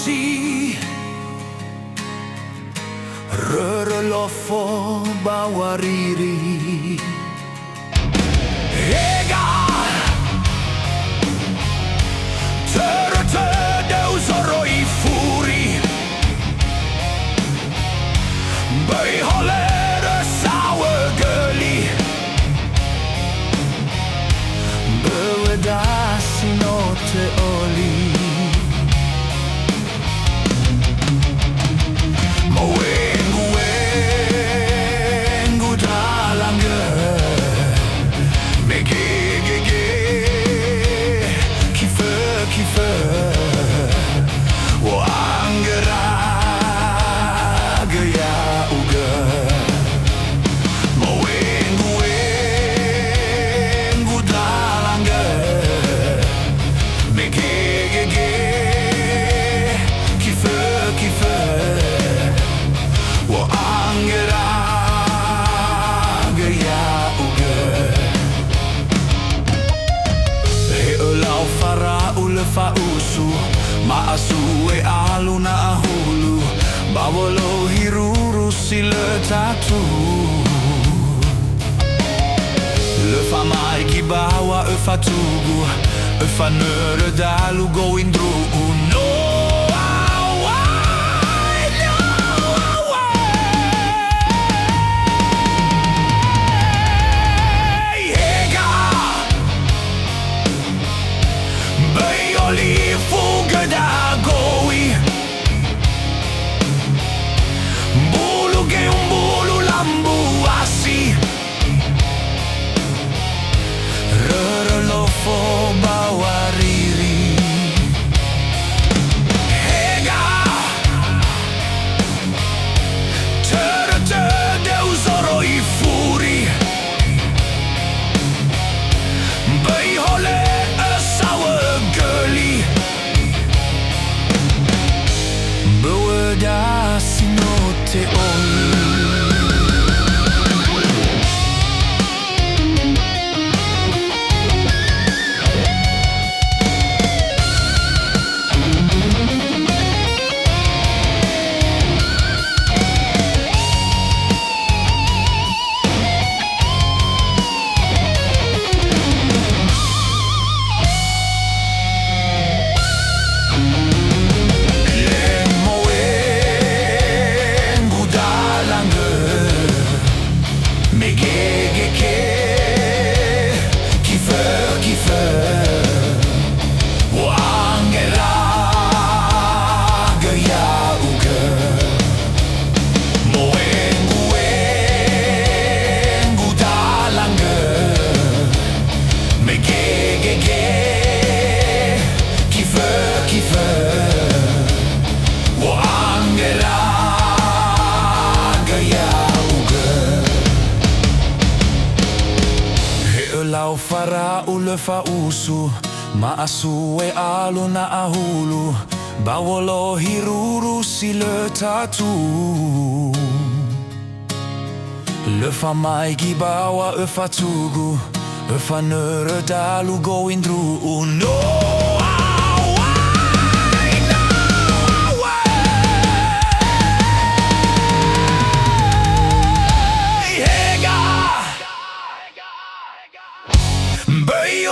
si rărălofo bawariri Ega Terătădeu zoroi furi Băi holeră sau găli Băuda sinote oli Fausu maasu e aluna ahulu bawolo hiruru sile tatu le famai ki bawa e fatugu e fanere dalu go indru no Fuga da goi Bulu che un bulu lambu assi Rărălo fo bawariri Ega Terătădeu zoroi furi Băi hole sau găli Băuda sinote oli Lau fara ule fausu maasu e aluna ahulu bawolo hiruru sile tatu le famai ki bawa e fatugu e fanere dalu go indru no Băi,